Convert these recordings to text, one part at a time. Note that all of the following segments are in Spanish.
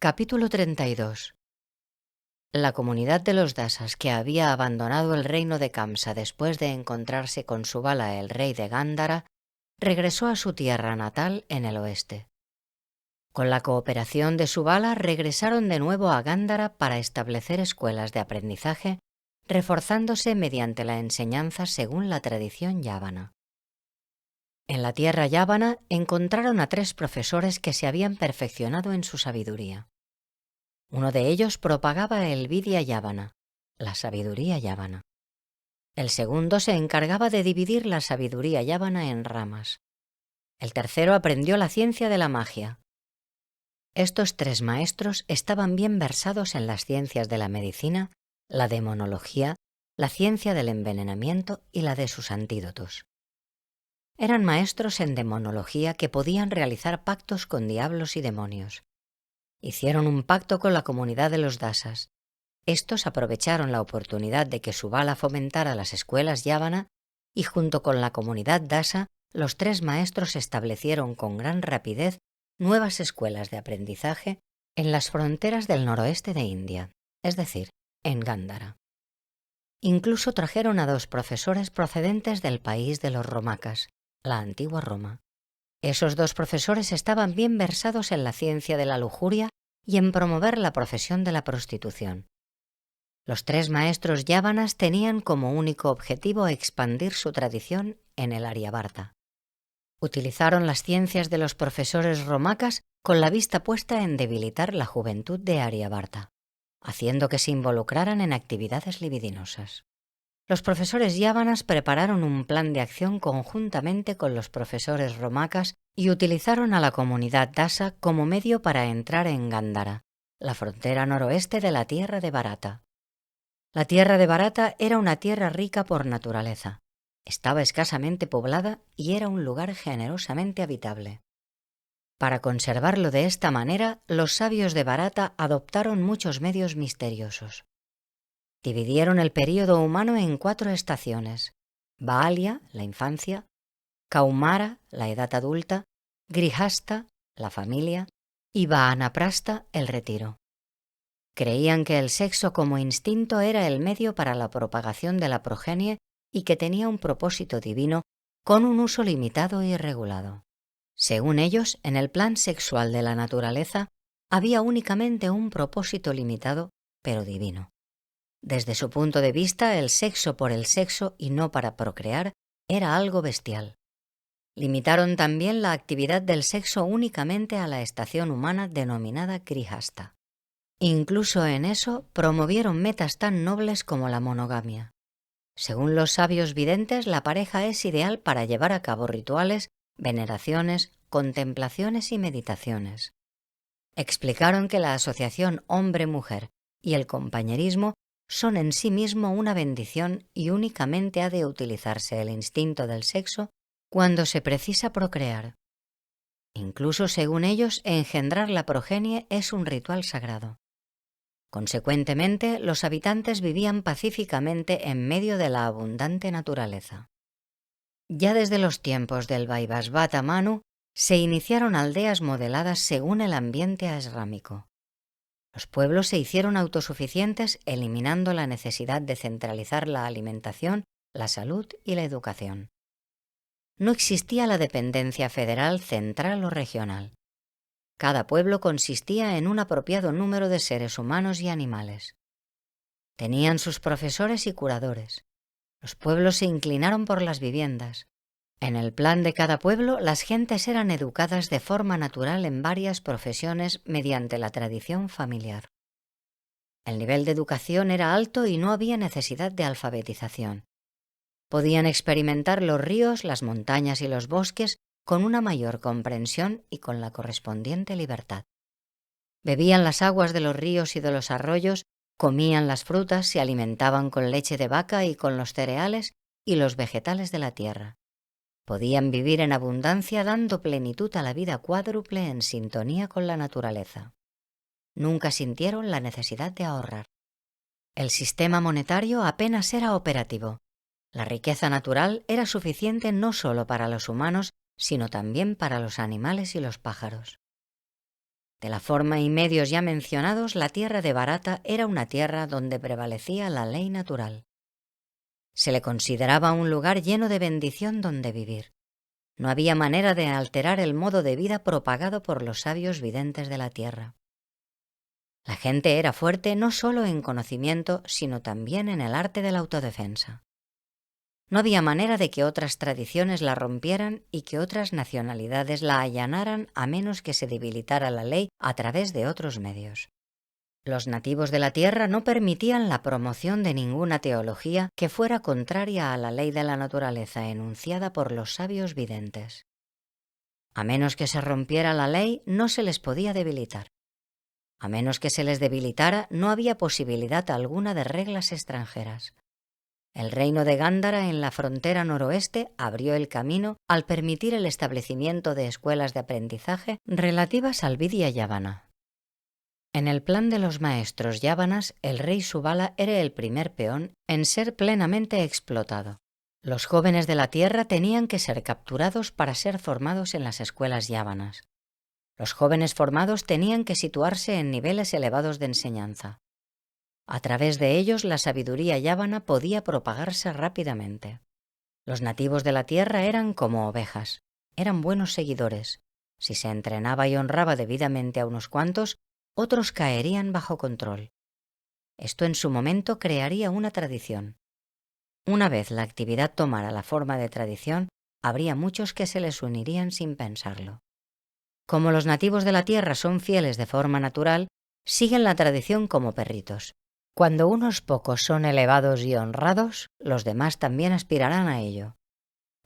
Capítulo 32. La comunidad de los Dasas, que había abandonado el reino de Kamsa después de encontrarse con Subala, el rey de Gándhara, regresó a su tierra natal en el oeste. Con la cooperación de Subala regresaron de nuevo a Gándhara para establecer escuelas de aprendizaje, reforzándose mediante la enseñanza según la tradición yávana. En la tierra yávana encontraron a 3 profesores que se habían perfeccionado en su sabiduría. Uno de ellos propagaba el Vidya Yávana, la sabiduría yávana. El segundo se encargaba de dividir la sabiduría yávana en ramas. El tercero aprendió la ciencia de la magia. Estos 3 maestros estaban bien versados en las ciencias de la medicina, la demonología, la ciencia del envenenamiento y la de sus antídotos. Eran maestros en demonología que podían realizar pactos con diablos y demonios. Hicieron un pacto con la comunidad de los Dasas. Estos aprovecharon la oportunidad de que Subala fomentara las escuelas yávana y junto con la comunidad Dasa, los 3 maestros establecieron con gran rapidez nuevas escuelas de aprendizaje en las fronteras del noroeste de India, es decir, en Gándhara. Incluso trajeron a 2 profesores procedentes del país de los Romakas, la antigua Roma. Esos 2 profesores estaban bien versados en la ciencia de la lujuria y en promover la profesión de la prostitución. Los 3 maestros yávanas tenían como único objetivo expandir su tradición en el Aryabharta. Utilizaron las ciencias de los profesores romakas con la vista puesta en debilitar la juventud de Aryabharta, haciendo que se involucraran en actividades libidinosas. Los profesores yávanas prepararon un plan de acción conjuntamente con los profesores romakas y utilizaron a la comunidad Dasa como medio para entrar en Gándhara, la frontera noroeste de la tierra de Bharata. La tierra de Bharata era una tierra rica por naturaleza. Estaba escasamente poblada y era un lugar generosamente habitable. Para conservarlo de esta manera, los sabios de Bharata adoptaron muchos medios misteriosos. Dividieron el período humano en 4 estaciones: Baalya, la infancia; Kaumara, la edad adulta; Grihasta, la familia; y Vanaprastha, el retiro. Creían que el sexo como instinto era el medio para la propagación de la progenie y que tenía un propósito divino con un uso limitado y regulado. Según ellos, en el plan sexual de la naturaleza había únicamente un propósito limitado, pero divino. Desde su punto de vista, el sexo por el sexo y no para procrear era algo bestial. Limitaron también la actividad del sexo únicamente a la estación humana denominada Grihasta. Incluso en eso promovieron metas tan nobles como la monogamia. Según los sabios videntes, la pareja es ideal para llevar a cabo rituales, veneraciones, contemplaciones y meditaciones. Explicaron que la asociación hombre-mujer y el compañerismo son en sí mismo una bendición y únicamente ha de utilizarse el instinto del sexo cuando se precisa procrear. Incluso según ellos, engendrar la progenie es un ritual sagrado. Consecuentemente, los habitantes vivían pacíficamente en medio de la abundante naturaleza. Ya desde los tiempos del Vaivasvata Manu se iniciaron aldeas modeladas según el ambiente asrámico. Los pueblos se hicieron autosuficientes, eliminando la necesidad de centralizar la alimentación, la salud y la educación. No existía la dependencia federal, central o regional. Cada pueblo consistía en un apropiado número de seres humanos y animales. Tenían sus profesores y curadores. Los pueblos se inclinaron por las viviendas. En el plan de cada pueblo, las gentes eran educadas de forma natural en varias profesiones mediante la tradición familiar. El nivel de educación era alto y no había necesidad de alfabetización. Podían experimentar los ríos, las montañas y los bosques con una mayor comprensión y con la correspondiente libertad. Bebían las aguas de los ríos y de los arroyos, comían las frutas, se alimentaban con leche de vaca y con los cereales y los vegetales de la tierra. Podían vivir en abundancia dando plenitud a la vida cuádruple en sintonía con la naturaleza. Nunca sintieron la necesidad de ahorrar. El sistema monetario apenas era operativo. La riqueza natural era suficiente no solo para los humanos, sino también para los animales y los pájaros. De la forma y medios ya mencionados, la tierra de Bharata era una tierra donde prevalecía la ley natural. Se le consideraba un lugar lleno de bendición donde vivir. No había manera de alterar el modo de vida propagado por los sabios videntes de la tierra. La gente era fuerte no solo en conocimiento, sino también en el arte de la autodefensa. No había manera de que otras tradiciones la rompieran y que otras nacionalidades la allanaran a menos que se debilitara la ley a través de otros medios. Los nativos de la tierra no permitían la promoción de ninguna teología que fuera contraria a la ley de la naturaleza enunciada por los sabios videntes. A menos que se rompiera la ley, no se les podía debilitar. A menos que se les debilitara, no había posibilidad alguna de reglas extranjeras. El reino de Gándhara en la frontera noroeste abrió el camino al permitir el establecimiento de escuelas de aprendizaje relativas al Vidya Yavana. En el plan de los maestros yávanas, el rey Subala era el primer peón en ser plenamente explotado. Los jóvenes de la tierra tenían que ser capturados para ser formados en las escuelas yávanas. Los jóvenes formados tenían que situarse en niveles elevados de enseñanza. A través de ellos la sabiduría yávana podía propagarse rápidamente. Los nativos de la tierra eran como ovejas, eran buenos seguidores. Si se entrenaba y honraba debidamente a unos cuantos, otros caerían bajo control. Esto en su momento crearía una tradición. Una vez la actividad tomara la forma de tradición, habría muchos que se les unirían sin pensarlo. Como los nativos de la tierra son fieles de forma natural, siguen la tradición como perritos. Cuando unos pocos son elevados y honrados, los demás también aspirarán a ello.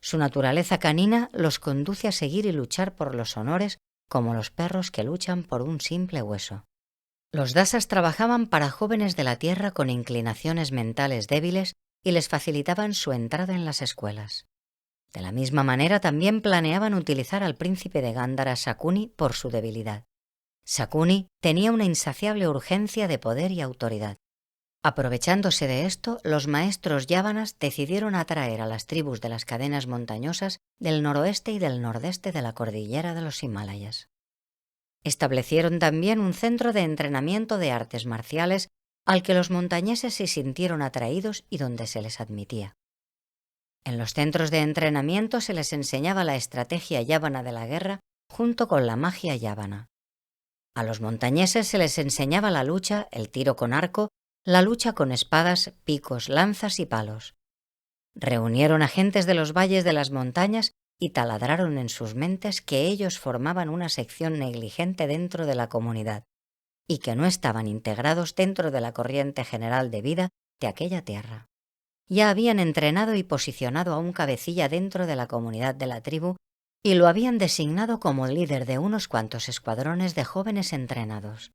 Su naturaleza canina los conduce a seguir y luchar por los honores como los perros que luchan por un simple hueso. Los dasas trabajaban para jóvenes de la tierra con inclinaciones mentales débiles y les facilitaban su entrada en las escuelas. De la misma manera también planeaban utilizar al príncipe de Gándhara Shakuni por su debilidad. Shakuni tenía una insaciable urgencia de poder y autoridad. Aprovechándose de esto, los maestros yávanas decidieron atraer a las tribus de las cadenas montañosas del noroeste y del nordeste de la cordillera de los Himalayas. Establecieron también un centro de entrenamiento de artes marciales al que los montañeses se sintieron atraídos y donde se les admitía. En los centros de entrenamiento se les enseñaba la estrategia yávana de la guerra junto con la magia yávana. A los montañeses se les enseñaba la lucha, el tiro con arco, la lucha con espadas, picos, lanzas y palos. Reunieron a gentes de los valles de las montañas y taladraron en sus mentes que ellos formaban una sección negligente dentro de la comunidad y que no estaban integrados dentro de la corriente general de vida de aquella tierra. Ya habían entrenado y posicionado a un cabecilla dentro de la comunidad de la tribu y lo habían designado como líder de unos cuantos escuadrones de jóvenes entrenados.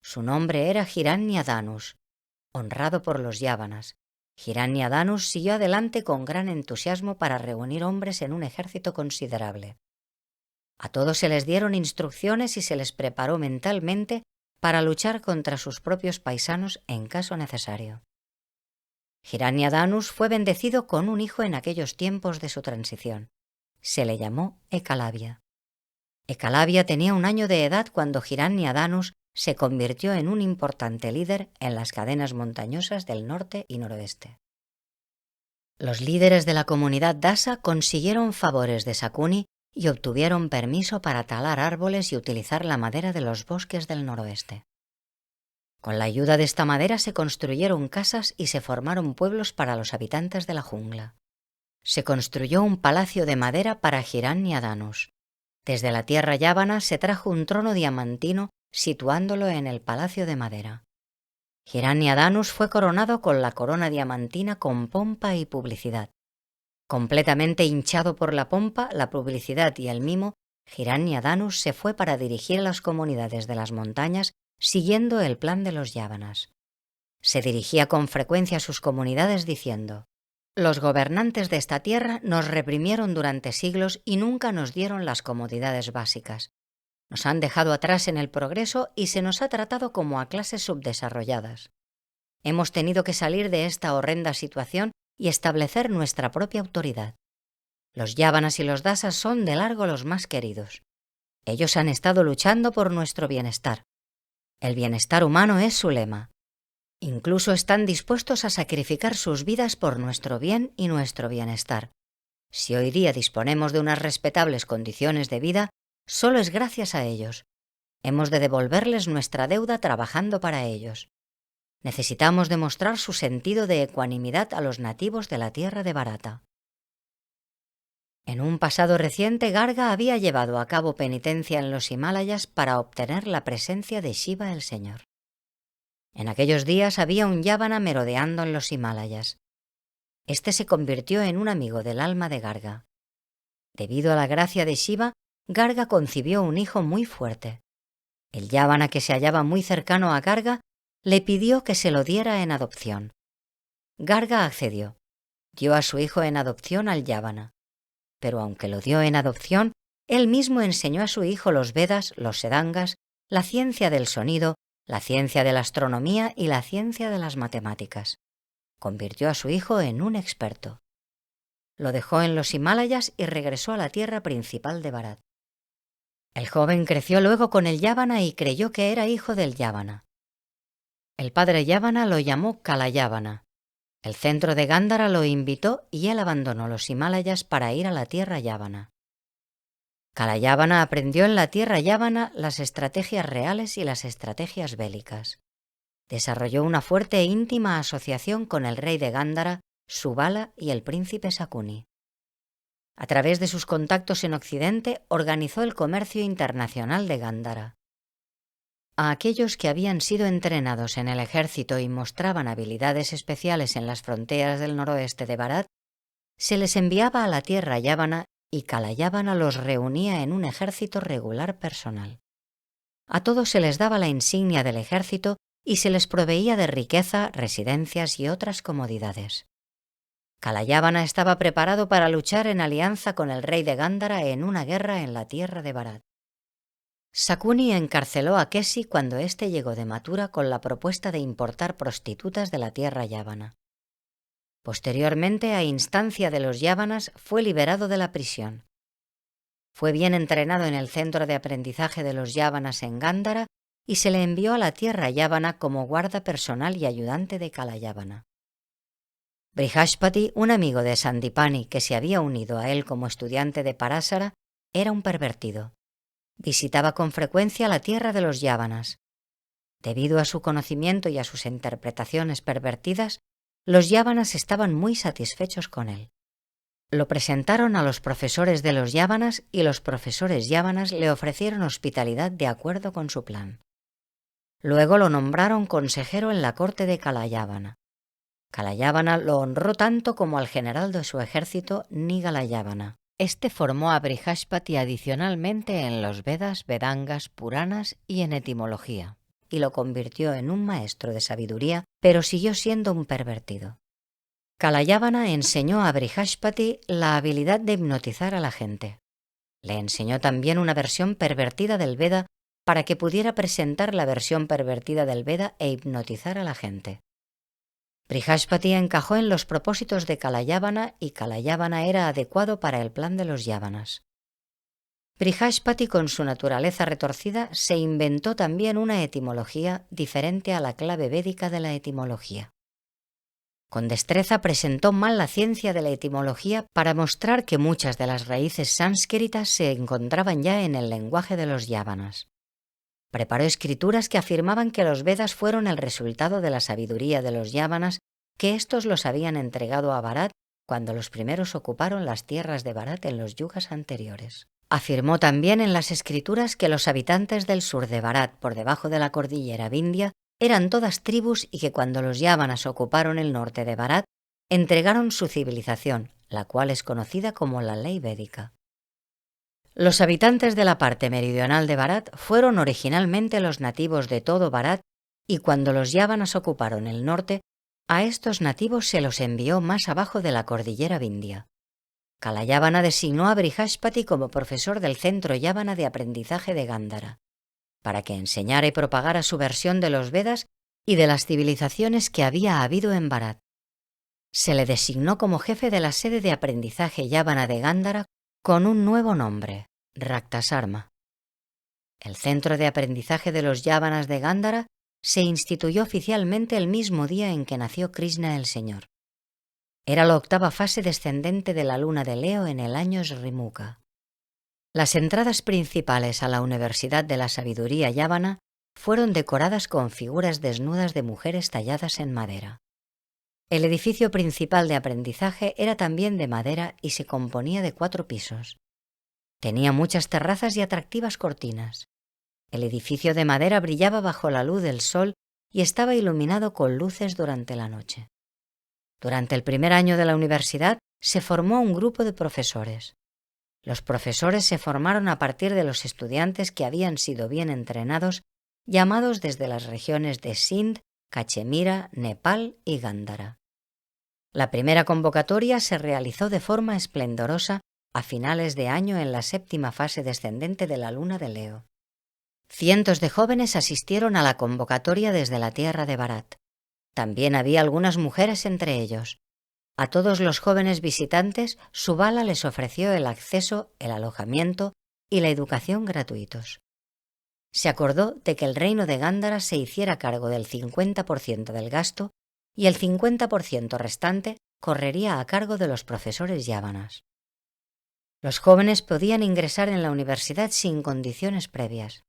Su nombre era Hiranyadhanus, honrado por los yávanas. Hiranyadhanus siguió adelante con gran entusiasmo para reunir hombres en un ejército considerable. A todos se les dieron instrucciones y se les preparó mentalmente para luchar contra sus propios paisanos en caso necesario. Hiranyadhanus fue bendecido con un hijo en aquellos tiempos de su transición. Se le llamó Ekalavya. Ekalavya tenía 1 año de edad cuando Hiranyadhanus se convirtió en un importante líder en las cadenas montañosas del norte y noroeste. Los líderes de la comunidad dasa consiguieron favores de Shakuni y obtuvieron permiso para talar árboles y utilizar la madera de los bosques del noroeste. Con la ayuda de esta madera se construyeron casas y se formaron pueblos para los habitantes de la jungla. Se construyó un palacio de madera para Hiranyadhanus. Desde la tierra yávana se trajo un trono diamantino situándolo en el palacio de madera. Hiranyadhanus fue coronado con la corona diamantina con pompa y publicidad. Completamente hinchado por la pompa, la publicidad y el mimo, Hiranyadhanus se fue para dirigir a las comunidades de las montañas siguiendo el plan de los yávanas. Se dirigía con frecuencia a sus comunidades diciendo: «Los gobernantes de esta tierra nos reprimieron durante siglos y nunca nos dieron las comodidades básicas. Nos han dejado atrás en el progreso y se nos ha tratado como a clases subdesarrolladas. Hemos tenido que salir de esta horrenda situación y establecer nuestra propia autoridad. Los yávanas y los dasas son de largo los más queridos. Ellos han estado luchando por nuestro bienestar. El bienestar humano es su lema. Incluso están dispuestos a sacrificar sus vidas por nuestro bien y nuestro bienestar. Si hoy día disponemos de unas respetables condiciones de vida, solo es gracias a ellos. Hemos de devolverles nuestra deuda trabajando para ellos. Necesitamos demostrar su sentido de ecuanimidad a los nativos de la tierra de Bharata. En un pasado reciente, Garga había llevado a cabo penitencia en los Himalayas para obtener la presencia de Shiva el Señor. En aquellos días había un yávana merodeando en los Himalayas. Este se convirtió en un amigo del alma de Garga. Debido a la gracia de Shiva, Garga concibió un hijo muy fuerte. El yávana, que se hallaba muy cercano a Garga, le pidió que se lo diera en adopción. Garga accedió. Dio a su hijo en adopción al yávana. Pero aunque lo dio en adopción, él mismo enseñó a su hijo los Vedas, los Vedangas, la ciencia del sonido, la ciencia de la astronomía y la ciencia de las matemáticas. Convirtió a su hijo en un experto. Lo dejó en los Himalayas y regresó a la tierra principal de Bharat. El joven creció luego con el yávana y creyó que era hijo del yávana. El padre yávana lo llamó Kalayávana. El centro de Gándhara lo invitó y él abandonó los Himalayas para ir a la tierra yávana. Kalayávana aprendió en la tierra yávana las estrategias reales y las estrategias bélicas. Desarrolló una fuerte e íntima asociación con el rey de Gándhara, Subala y el príncipe Sakuni. A través de sus contactos en Occidente, organizó el comercio internacional de Gándhara. A aquellos que habían sido entrenados en el ejército y mostraban habilidades especiales en las fronteras del noroeste de Bharat, se les enviaba a la tierra yávana y Kalayávana los reunía en un ejército regular personal. A todos se les daba la insignia del ejército y se les proveía de riqueza, residencias y otras comodidades. Kalayávana estaba preparado para luchar en alianza con el rey de Gándhara en una guerra en la tierra de Bharat. Sakuni encarceló a Kesi cuando éste llegó de Mathura con la propuesta de importar prostitutas de la tierra yávana. Posteriormente, a instancia de los yávanas, fue liberado de la prisión. Fue bien entrenado en el centro de aprendizaje de los yávanas en Gándhara y se le envió a la tierra yávana como guarda personal y ayudante de Kalayávana. Brihaspati, un amigo de Sandipani que se había unido a él como estudiante de Parásara, era un pervertido. Visitaba con frecuencia la tierra de los yávanas. Debido a su conocimiento y a sus interpretaciones pervertidas, los yávanas estaban muy satisfechos con él. Lo presentaron a los profesores de los yávanas y los profesores yávanas le ofrecieron hospitalidad de acuerdo con su plan. Luego lo nombraron consejero en la corte de Kalayávana. Kalayávana lo honró tanto como al general de su ejército, Nigalayávana. Este formó a Brihaspati adicionalmente en los Vedas, Vedangas, Puranas y en etimología, y lo convirtió en un maestro de sabiduría, pero siguió siendo un pervertido. Kalayávana enseñó a Brihaspati la habilidad de hipnotizar a la gente. Le enseñó también una versión pervertida del Veda para que pudiera presentar la versión pervertida del Veda e hipnotizar a la gente. Brihaspati encajó en los propósitos de Kalayávana y Kalayávana era adecuado para el plan de los yávanas. Brihaspati, con su naturaleza retorcida, se inventó también una etimología diferente a la clave védica de la etimología. Con destreza presentó mal la ciencia de la etimología para mostrar que muchas de las raíces sánscritas se encontraban ya en el lenguaje de los yávanas. Preparó escrituras que afirmaban que los Vedas fueron el resultado de la sabiduría de los yávanas, que éstos los habían entregado a Bharat cuando los primeros ocuparon las tierras de Bharat en los yugas anteriores. Afirmó también en las escrituras que los habitantes del sur de Bharat, por debajo de la cordillera Vindhya, eran todas tribus y que cuando los yávanas ocuparon el norte de Bharat, entregaron su civilización, la cual es conocida como la ley védica. Los habitantes de la parte meridional de Bharat fueron originalmente los nativos de todo Bharat y cuando los yávanas ocuparon el norte, a estos nativos se los envió más abajo de la cordillera Vindhya. Kalayávana designó a Brihaspati como profesor del centro yávana de aprendizaje de Gándhara, para que enseñara y propagara su versión de los Vedas y de las civilizaciones que había habido en Bharat. Se le designó como jefe de la sede de aprendizaje yávana de Gándhara con un nuevo nombre, Raktasarma. El centro de aprendizaje de los Yávanas de Gándhara se instituyó oficialmente el mismo día en que nació Krishna el Señor. Era la octava fase descendente de la luna de Leo en el año Srimuka. Las entradas principales a la Universidad de la Sabiduría Yávana fueron decoradas con figuras desnudas de mujeres talladas en madera. El edificio principal de aprendizaje era también de madera y se componía de 4 pisos. Tenía muchas terrazas y atractivas cortinas. El edificio de madera brillaba bajo la luz del sol y estaba iluminado con luces durante la noche. Durante el primer año de la universidad se formó un grupo de profesores. Los profesores se formaron a partir de los estudiantes que habían sido bien entrenados, llamados desde las regiones de Sindh, Cachemira, Nepal y Gándhara. La primera convocatoria se realizó de forma esplendorosa a finales de año en la 7ª fase descendente de la luna de Leo. Cientos de jóvenes asistieron a la convocatoria desde la tierra de Bharat. También había algunas mujeres entre ellos. A todos los jóvenes visitantes, Subala les ofreció el acceso, el alojamiento y la educación gratuitos. Se acordó de que el reino de Gándhara se hiciera cargo del 50% del gasto y el 50% restante correría a cargo de los profesores yávanas. Los jóvenes podían ingresar en la universidad sin condiciones previas.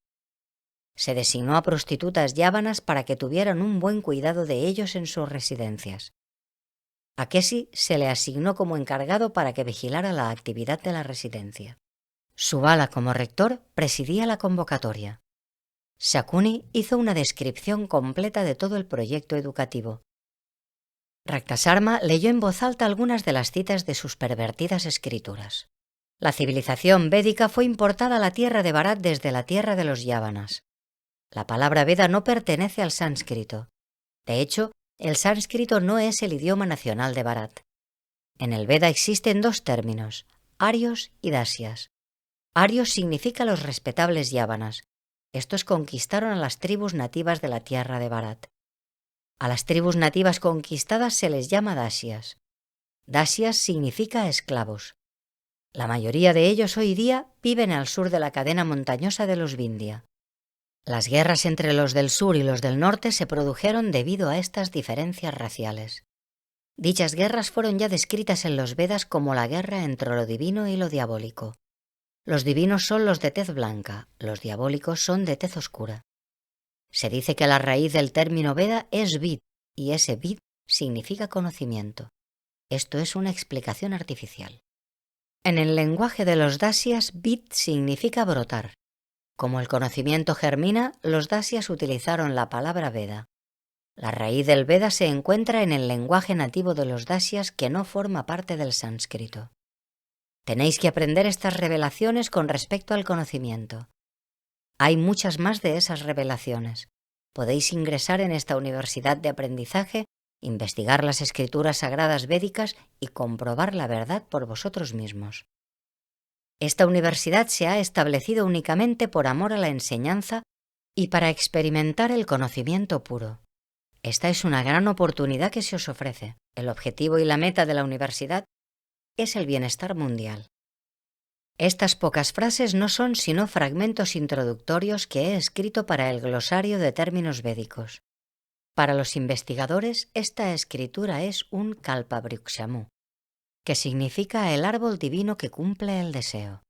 Se designó a prostitutas yávanas para que tuvieran un buen cuidado de ellos en sus residencias. A Kesi se le asignó como encargado para que vigilara la actividad de la residencia. Subala, como rector, presidía la convocatoria. Shakuni hizo una descripción completa de todo el proyecto educativo. Raktasarma leyó en voz alta algunas de las citas de sus pervertidas escrituras. La civilización védica fue importada a la tierra de Bharat desde la tierra de los yávanas. La palabra Veda no pertenece al sánscrito. De hecho, el sánscrito no es el idioma nacional de Bharat. En el Veda existen 2 términos, arios y dasyas. Arios significa los respetables yávanas. Estos conquistaron a las tribus nativas de la tierra de Bharat. A las tribus nativas conquistadas se les llama dasyas. Dasyas significa esclavos. La mayoría de ellos hoy día viven al sur de la cadena montañosa de los Vindhya. Las guerras entre los del sur y los del norte se produjeron debido a estas diferencias raciales. Dichas guerras fueron ya descritas en los Vedas como la guerra entre lo divino y lo diabólico. Los divinos son los de tez blanca, los diabólicos son de tez oscura. Se dice que la raíz del término Veda es vid, y ese vid significa conocimiento. Esto es una explicación artificial. En el lenguaje de los dasyas, vid significa brotar. Como el conocimiento germina, los dasyas utilizaron la palabra Veda. La raíz del Veda se encuentra en el lenguaje nativo de los dasyas que no forma parte del sánscrito. Tenéis que aprender estas revelaciones con respecto al conocimiento. Hay muchas más de esas revelaciones. Podéis ingresar en esta universidad de aprendizaje, investigar las escrituras sagradas védicas y comprobar la verdad por vosotros mismos. Esta universidad se ha establecido únicamente por amor a la enseñanza y para experimentar el conocimiento puro. Esta es una gran oportunidad que se os ofrece. El objetivo y la meta de la universidad es el bienestar mundial. Estas pocas frases no son sino fragmentos introductorios que he escrito para el glosario de términos védicos. Para los investigadores, esta escritura es un kalpavrikshamu, que significa el árbol divino que cumple el deseo.